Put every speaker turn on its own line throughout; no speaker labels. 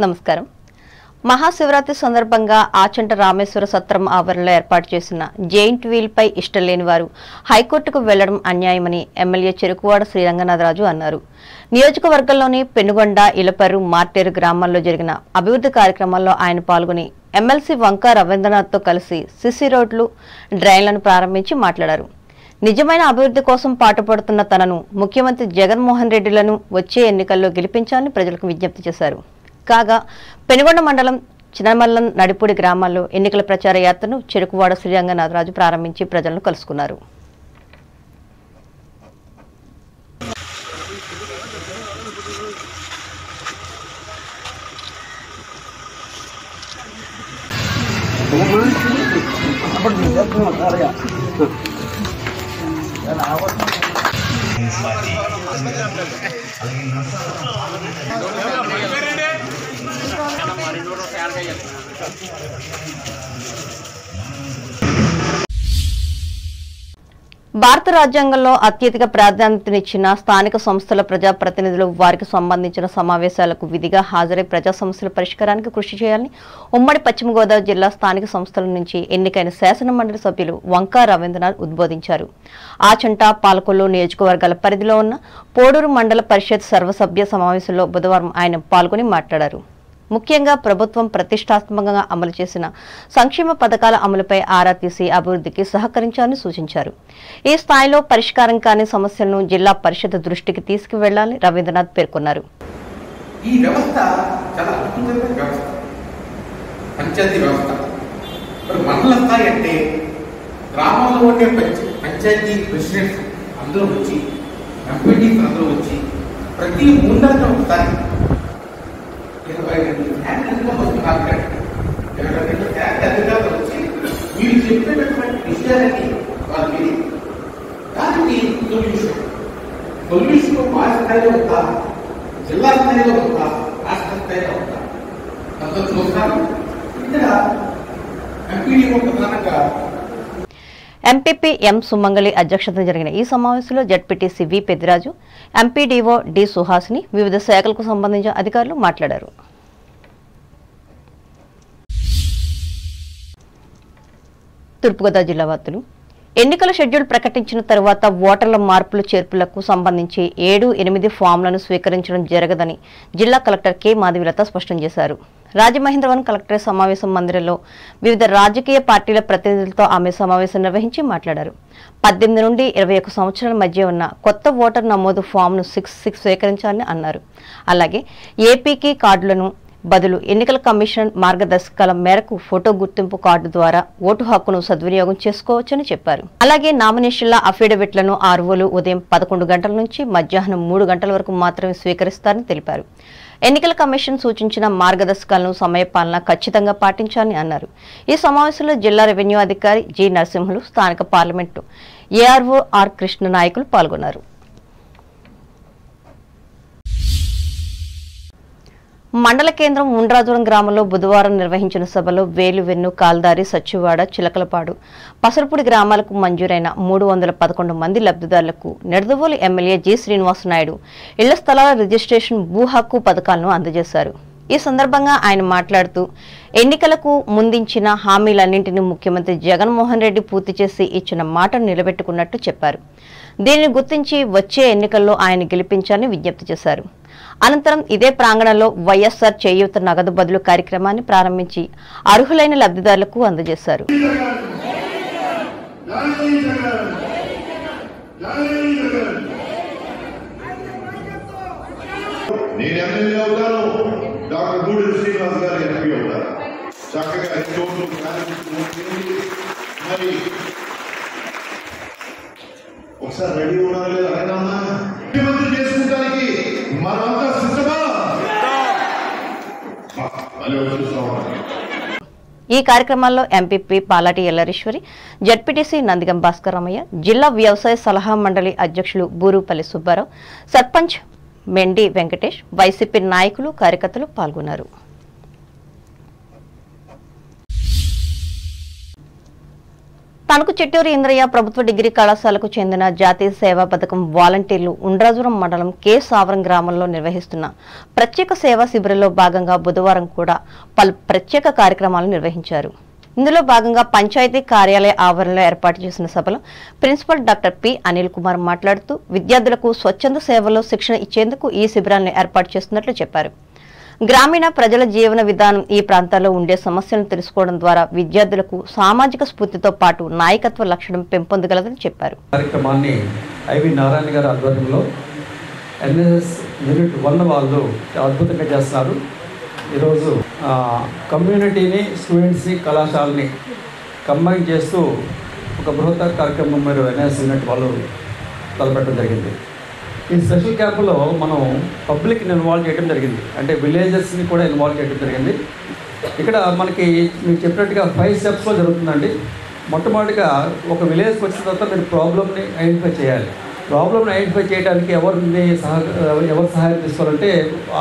నమస్కారం. మహాశివరాత్రి సందర్భంగా ఆచంట రామేశ్వర సత్రం ఆవరణలో ఏర్పాటు చేసిన జెయింట్ వీల్ పై ఇష్టం లేని వారు హైకోర్టుకు వెళ్లడం అన్యాయమని ఎమ్మెల్యే చెరుకువాడ శ్రీరంగనాథరాజు అన్నారు. నియోజకవర్గంలోని పెనుగొండ, ఇలపర్రు, మార్టేరు గ్రామాల్లో జరిగిన అభివృద్ధి కార్యక్రమాల్లో ఆయన పాల్గొని ఎమ్మెల్సీ వంక రవీంద్రనాథ్తో కలిసి సిసి రోడ్లు, డ్రైన్లను ప్రారంభించి మాట్లాడారు. నిజమైన అభివృద్ధి కోసం పాటుపడుతున్న తనను ముఖ్యమంత్రి జగన్మోహన్ రెడ్డిలను వచ్చే ఎన్నికల్లో గెలిపించాలని ప్రజలకు విజ్ఞప్తి చేశారు. కాగా పెనుగొండ మండలం చిన్నమల్లం, నడిపూడి గ్రామాల్లో ఎన్నికల ప్రచార యాత్రను చెరుకువాడ శ్రీరంగనాథరాజు ప్రారంభించి ప్రజలను కలుసుకున్నారు. భారత రాజ్యాంగంలో అత్యధిక ప్రాధాన్యతనిచ్చిన స్థానిక సంస్థల ప్రజాప్రతినిధులు వారికి సంబంధించిన సమావేశాలకు విధిగా హాజరై ప్రజా సమస్యల పరిష్కారానికి కృషి చేయాలని ఉమ్మడి పశ్చిమ గోదావరి జిల్లా స్థానిక సంస్థల నుంచి ఎన్నికైన శాసన మండలి సభ్యులు వంక రవీంద్రనాథ్ ఉద్బోధించారు. ఆచంట, పాలకొల్లు నియోజకవర్గాల పరిధిలో ఉన్న పోడూరు మండల పరిషత్ సర్వసభ్య సమావేశంలో బుధవారం ఆయన పాల్గొని మాట్లాడారు. ముఖ్యంగా ప్రభుత్వం ప్రతిష్టాత్మకంగా అమలు చేసిన సంక్షేమ పథకాల అమలుపై ఆరా తీసి అభివృద్ధికి సహకరించాలని సూచించారు. ఈ స్థాయిలో పరిష్కారం కాని సమస్యలను జిల్లా పరిషత్ దృష్టికి తీసుకువెళ్లాలని రవీంద్రనాథ్ పేర్కొన్నారు.
ఈ వ్యవస్థ చాలా అద్భుతమైన వ్యవస్థ, పంచాయతీ వ్యవస్థ. మరి మండల స్థాయి అంటే గ్రామంలో ఉండే పంచాయతీ ప్రెసిడెంట్స్ అందరూ వచ్చి, ఎంపీటీస్ అందరూ వచ్చి, ప్రతి 3 నెలలకు ఒకసారి 22 అధికారులు వచ్చి వీళ్ళు చెప్పేటటువంటి విషయాలని వారికి దానికి సొల్యూషన్ భారత స్థాయిలో ఉంటా, జిల్లా స్థాయిలో ఉంటా, రాష్ట్ర స్థాయిలో ఉంటా అంతా చూస్తాను. ఇక్కడ ఎంపీడీ ప్రధానంగా
ఎంపీపీ ఎం సుమంగళి అధ్యక్షతన జరిగిన ఈ సమావేశంలో జడ్పీటీసీ వి పెద్దిరాజు, ఎంపీడీఓ డి సుహాసిని, వివిధ శాఖలకు సంబంధించిన అధికారులు మాట్లాడారు. తూర్పుగోదావరి జిల్లా వార్తలు. ఎన్నికల షెడ్యూల్ ప్రకటించిన తరువాత ఓటర్ల మార్పులు చేర్పులకు సంబంధించి 7, 8 ఫామ్లను స్వీకరించడం జరగదని జిల్లా కలెక్టర్ కె మాధవిలత స్పష్టం చేశారు. రాజమహేంద్రవరం కలెక్టరేట్ సమావేశం మందిరంలో వివిధ రాజకీయ పార్టీల ప్రతినిధులతో ఆమె సమావేశం నిర్వహించి మాట్లాడారు. 18 నుండి 21 సంవత్సరాల మధ్య ఉన్న కొత్త ఓటర్ నమోదు ఫామ్ను 6 స్వీకరించాలని అన్నారు. అలాగే ఏపీకి కార్డులను బదులు ఎన్నికల కమిషన్ మార్గదర్శకాల మేరకు ఫోటో గుర్తింపు కార్డు ద్వారా ఓటు హక్కును సద్వినియోగం చేసుకోవచ్చని చెప్పారు. అలాగే నామినేషన్ల అఫిడవిట్లను ఆర్ఓలు ఉదయం 11 గంటల నుంచి మధ్యాహ్నం 3 గంటల వరకు మాత్రమే స్వీకరిస్తారని తెలిపారు. ఎన్నికల కమిషన్ సూచించిన మార్గదర్శకాలను సమయపాలన ఖచ్చితంగా పాటించాలని అన్నారు. ఈ సమావేశంలో జిల్లా రెవెన్యూ అధికారి జి నరసింహులు, స్థానిక పార్లమెంటు ఏఆర్ఓ ఆర్ కృష్ణ నాయకులు పాల్గొన్నారు. మండల కేంద్రం ఉండ్రాజురం గ్రామంలో బుధవారం నిర్వహించిన సభలో వేలువెన్ను, కాల్దారి, సచ్చివాడ, చిలకలపాడు, పసరపూడి గ్రామాలకు మంజూరైన 311 మంది లబ్ధిదారులకు నిడదవోలు ఎమ్మెల్యే జి శ్రీనివాసనాయుడు ఇళ్ల స్థలాల రిజిస్ట్రేషన్, భూ హక్కు పథకాలను అందజేశారు. ఈ సందర్భంగా ఆయన మాట్లాడుతూ ఎన్నికలకు ముందించిన హామీలన్నింటినీ ముఖ్యమంత్రి జగన్మోహన్ రెడ్డి పూర్తి చేసి ఇచ్చిన మాటను నిలబెట్టుకున్నట్టు చెప్పారు. దీనిని గుర్తించి వచ్చే ఎన్నికల్లో ఆయన గెలిపించాలని విజ్ఞప్తి చేశారు. అనంతరం ఇదే ప్రాంగణంలో వైఎస్ఆర్ చేయూత నగదు బదులు కార్యక్రమాన్ని ప్రారంభించి అర్హులైన లబ్ధిదారులకు అందజేశారు.
ఒకసారి రెడీ ఉన్నారు లేదా అడగమ్మా, ముఖ్యమంత్రి చేసుకుంటానికి మనంతా సిద్ధమా?
ఈ కార్యక్రమాల్లో ఎంపీపీ పాలాటి ఎల్లరీశ్వరి, జడ్పీటీసీ నందిగం భాస్కర్ రామయ్య, జిల్లా వ్యవసాయ సలహా మండలి అధ్యక్షులు బూరుపల్లి సుబ్బారావు, సర్పంచ్ మెండి వెంకటేష్, వైసీపీ నాయకులు, కార్యకర్తలు పాల్గొన్నారు. తణుకు చిట్టూరు ఇంద్రయ్య ప్రభుత్వ డిగ్రీ కళాశాలకు చెందిన జాతీయ సేవా పథకం వాలంటీర్లు ఉండ్రాజురం మండలం కె సావరం గ్రామంలో నిర్వహిస్తున్న ప్రత్యేక సేవా శిబిరంలో భాగంగా బుధవారం కూడా పలు ప్రత్యేక కార్యక్రమాలు నిర్వహించారు. ఇందులో భాగంగా పంచాయతీ కార్యాలయ ఆవరణలో ఏర్పాటు చేసిన సభలో principal doctor P Anil Kumar మాట్లాడుతూ విద్యార్థులకు స్వచ్ఛంద సేవల్లో శిక్షణ ఇచ్చేందుకు ఈ శిబిరాన్ని ఏర్పాటు చేస్తున్నట్లు చెప్పారు. గ్రామీణ ప్రజల జీవన విధానం ఈ ప్రాంతాల్లో ఉండే సమస్యలను తెలుసుకోవడం ద్వారా విద్యార్థులకు సామాజిక స్ఫూర్తితో పాటు నాయకత్వ లక్షణం పెంపొందగలదని చెప్పారు.
కార్యక్రమాన్ని ఐవి నారాయణ గారి ఆధ్వర్యంలో ఎన్ఎస్ఎస్ యూనిట్ 1 వాళ్ళు అద్భుతంగా చేస్తున్నారు. ఈరోజు కమ్యూనిటీని, స్టూడెంట్స్ని, కళాశాలని కంబైన్ చేస్తూ ఒక బృహత్తర కార్యక్రమం మీరు ఎన్ఎస్ఎస్ యూనిట్ వాళ్ళు తలపెట్టడం జరిగింది. ఈ స్పెషల్ క్యాంపులో మనం పబ్లిక్ని ఇన్వాల్వ్ చేయడం జరిగింది, అంటే విలేజెస్ని కూడా ఇన్వాల్వ్ చేయడం జరిగింది. ఇక్కడ మనకి మీకు చెప్పినట్టుగా 5 స్టెప్స్లో జరుగుతుందండి. మొట్టమొదటిగా ఒక విలేజ్కి వచ్చిన తర్వాత మీరు ప్రాబ్లమ్ని ఐడెంటిఫై చేయాలి. ప్రాబ్లమ్ని ఐడెంటిఫై చేయడానికి ఎవరు సహాయం తీసుకోవాలంటే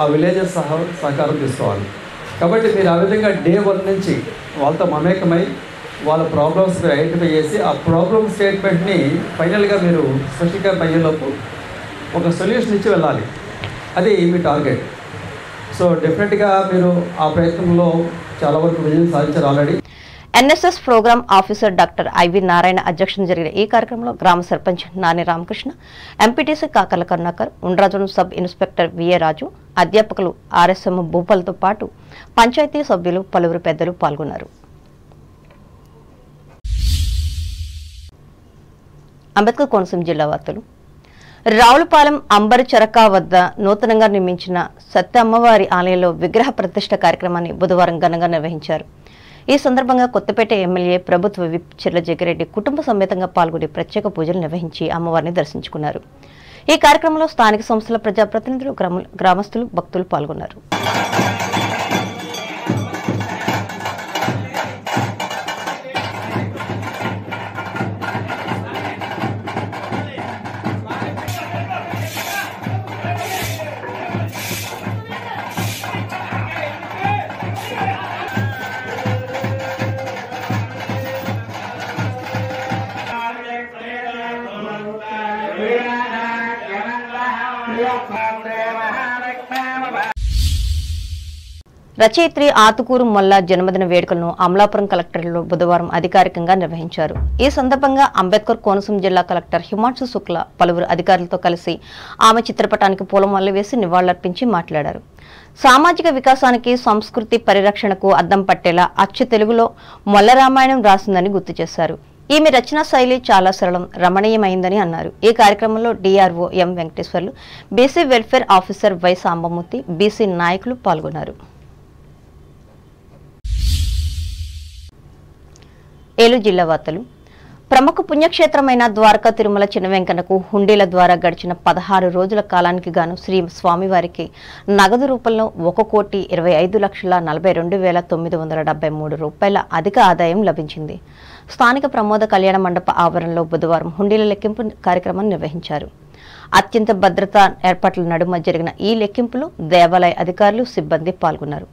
ఆ విలేజెస్ సహకారం తీసుకోవాలి. కాబట్టి మీరు ఆ విధంగా డే 1 నుంచి వాళ్ళతో మమేకమై వాళ్ళ ప్రాబ్లమ్స్ మీరు ఐడెంటిఫై చేసి ఆ ప్రాబ్లమ్ స్టేట్మెంట్ని ఫైనల్గా మీరు స్పెషల్ క్యాంప్ అయ్యేలోపు ఒక సొల్యూషన్ ఇచ్చి వెళ్ళాలి. అది మీ టార్గెట్. సో డెఫినెట్గా మీరు ఆ ప్రయత్నంలో చాలా వరకు విజయం సాధించారు already.
NSS programme officer doctor IV Narayana అధ్యక్షతన జరిగిన ఈ కార్యక్రమంలో గ్రామ sarpanch Nani Ramakrishna, MPTC Kakarla Karunakar, Undrajuram sub inspector VA Raju, అధ్యాపకులు ఆర్ఎస్ఎం భూపాలతో పాటు పంచాయతీ సభ్యులు, పలువురు పెద్దలు పాల్గొన్నారు. అంబేద్కర్ కోనసీమ జిల్లా వార్తలు. రావులపాలెం అంబర్ చరకా వద్ద నూతనంగా నిర్మించిన సత్య అమ్మవారి ఆలయంలో విగ్రహ ప్రతిష్ఠ కార్యక్రమాన్ని బుధవారం ఘనంగా నిర్వహించారు. ఈ సందర్భంగా కొత్తపేట ఎమ్మెల్యే ప్రభుత్వ విప్ చిర్ల జగ్గిరెడ్డి కుటుంబ సమేతంగా పాల్గొని ప్రత్యేక పూజలు నిర్వహించి అమ్మవారిని దర్శించుకున్నారు. ఈ కార్యక్రమంలో స్థానిక సంస్థల ప్రజాప్రతినిధులు, గ్రామస్తులు, భక్తులు పాల్గొన్నారు. రచయిత్రి ఆతుకూరు మొల్ల జన్మదిన వేడుకలను అమలాపురం కలెక్టరేట్లో బుధవారం అధికారికంగా నిర్వహించారు. ఈ సందర్భంగా అంబేద్కర్ కోనసీమ జిల్లా కలెక్టర్ హిమాంశు శుక్ల పలువురు అధికారులతో కలిసి ఆమె చిత్రపటానికి పూలమాలలు వేసి నివాళులర్పించి మాట్లాడారు. సామాజిక వికాసానికి, సంస్కృతి పరిరక్షణకు అద్దం పట్టేలా అచ్చు తెలుగులో మొల్ల రామాయణం రాసిందని గుర్తు చేశారు. ఈమె రచనా శైలి చాలా సరళం, రమణీయమైందని అన్నారు. ఈ కార్యక్రమంలో DRO M Venkateswarlu, BC welfare officer Y Sambamurthy, BC నాయకులు పాల్గొన్నారు. ఏలూరు జిల్లా వార్తలు. ప్రముఖ పుణ్యక్షేత్రమైన ద్వారకా తిరుమల చిన్న వెంకన్నకు హుండీల ద్వారా గడిచిన 16 రోజుల కాలానికి గాను శ్రీ స్వామివారికి నగదు రూపంలో 1,25,42,973 రూపాయల అధిక ఆదాయం లభించింది. స్థానిక ప్రమోద కళ్యాణ మండప ఆవరణలో బుధవారం హుండీల లెక్కింపు కార్యక్రమాన్ని నిర్వహించారు. అత్యంత భద్రతా ఏర్పాట్ల నడుమ జరిగిన ఈ లెక్కింపులో దేవాలయ అధికారులు, సిబ్బంది పాల్గొన్నారు.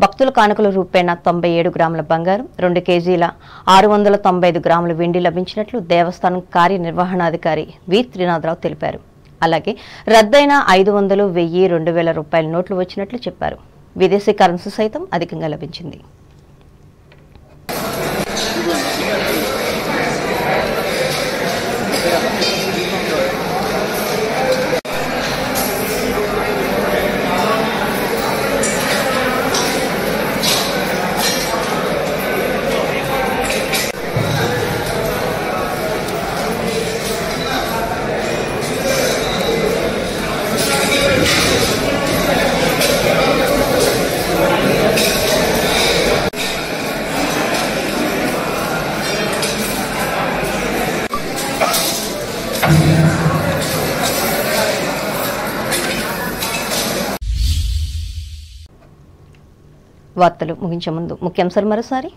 భక్తుల కానుకల రూపేణా 97 గ్రాముల బంగారం, 2 కేజీల 695 గ్రాముల వెండి లభించినట్లు దేవస్థానం కార్యనిర్వహణాధికారి వి త్రినాథరావు తెలిపారు. అలాగే రద్దయిన 500, 1000, 2000 రూపాయల నోట్లు వచ్చినట్లు చెప్పారు. విదేశీ కరెన్సీ సైతం అధికంగా లభించింది. వార్తలు ముగించే ముందు ముఖ్యాంశాలు మరోసారి.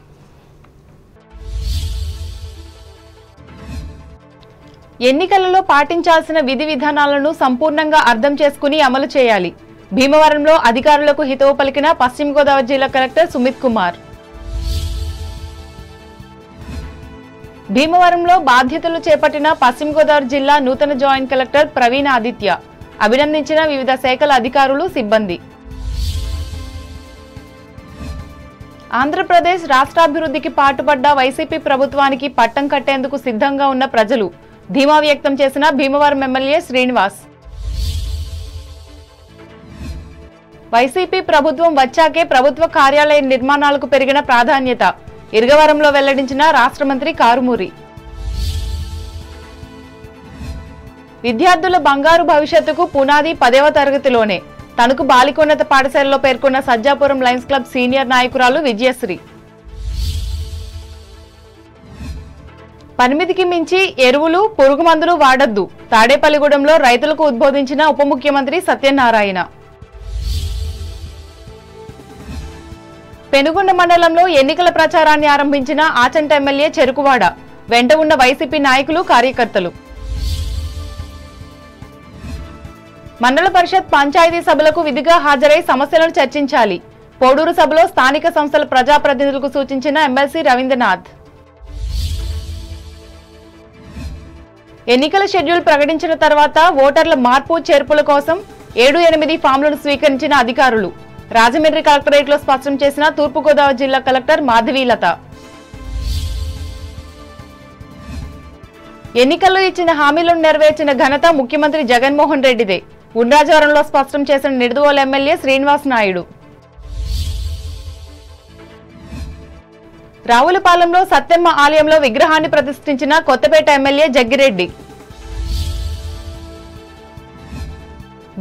ఎన్నికలలో పాటించాల్సిన విధి విధానాలను సంపూర్ణంగా అర్థం చేసుకుని అమలు చేయాలి. భీమవరంలో అధికారులకు హితవు పలికిన పశ్చిమ గోదావరి జిల్లా కలెక్టర్ సుమిత్ కుమార్. భీమవరంలో బాధ్యతలు చేపట్టిన పశ్చిమ గోదావరి జిల్లా నూతన జాయింట్ కలెక్టర్ ప్రవీణ్ ఆదిత్య అభినందించిన వివిధ శాఖల అధికారులు, సిబ్బంది. ఆంధ్రప్రదేశ్ రాష్ట్రాభివృద్ధికి పాటుపడ్డ వైసీపీ ప్రభుత్వానికి పట్టం కట్టేందుకు సిద్ధంగా ఉన్న ప్రజలు ధీమా వ్యక్తం చేసిన భీమవరం ఎమ్మెల్యే శ్రీనివాస్. వైసీపీ ప్రభుత్వం వచ్చాకే ప్రభుత్వ కార్యాలయ నిర్మాణాలకు పెరిగిన ప్రాధాన్యత ఇరగవరంలో వెల్లడించిన రాష్ట్ర మంత్రి కారుమూరి. విద్యార్థుల బంగారు భవిష్యత్తుకు పునాది 10వ తరగతిలోనే తణుకు బాలికోన్నత పాఠశాలలో పేర్కొన్న సజ్జాపురం లయన్స్ క్లబ్ సీనియర్ నాయకురాలు విజయశ్రీ. పరిమితికి మించి ఎరువులు, పురుగు మందులు వాడొద్దు, తాడేపల్లిగూడెంలో రైతులకు ఉద్బోధించిన ఉప ముఖ్యమంత్రి సత్యనారాయణ. పెనుగొండ మండలంలో ఎన్నికల ప్రచారాన్ని ఆరంభించిన ఆచంట ఎమ్మెల్యే చెరుకువాడ, వెంట ఉన్న వైసీపీ నాయకులు, కార్యకర్తలు. మండల పరిషత్, పంచాయతీ సభలకు విధిగా హాజరై సమస్యలను చర్చించాలి. పోడూరు సభలో స్థానిక సంస్థల ప్రజాప్రతినిధులకు సూచించిన ఎమ్మెల్సీ రవీంద్రనాథ్. ఎన్నికల షెడ్యూల్ ప్రకటించిన తర్వాత ఓటర్ల మార్పు చేర్పుల కోసం 7-8 ఫామ్లను స్వీకరించిన అధికారులు. రాజమండ్రి కలెక్టరేట్లో స్పష్టం చేసిన తూర్పుగోదావరి జిల్లా కలెక్టర్ మాధవీలత. ఎన్నికల్లో ఇచ్చిన హామీలను నెరవేర్చిన ఘనత ముఖ్యమంత్రి జగన్మోహన్ రెడ్డిదే. ఉండ్రాజవరంలో స్పష్టం చేసిన నిడదవోలు ఎమ్మెల్యే శ్రీనివాస్ నాయుడు. రావులపాలెంలో సత్తెమ్మ ఆలయంలో విగ్రహాన్ని ప్రతిష్ఠించిన కొత్తపేట ఎమ్మెల్యే జగ్గిరెడ్డి.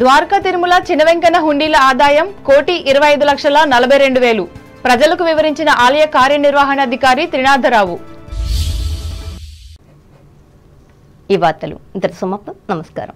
ద్వారకా తిరుమల చినవెంకన్న హుండీల ఆదాయం 1,25,42,000 ప్రజలకు వివరించిన ఆలయ కార్యనిర్వహణాధికారి త్రినాథరావు.
ఈ వార్తలు ఇంతటి సమాప్తం. నమస్కారం.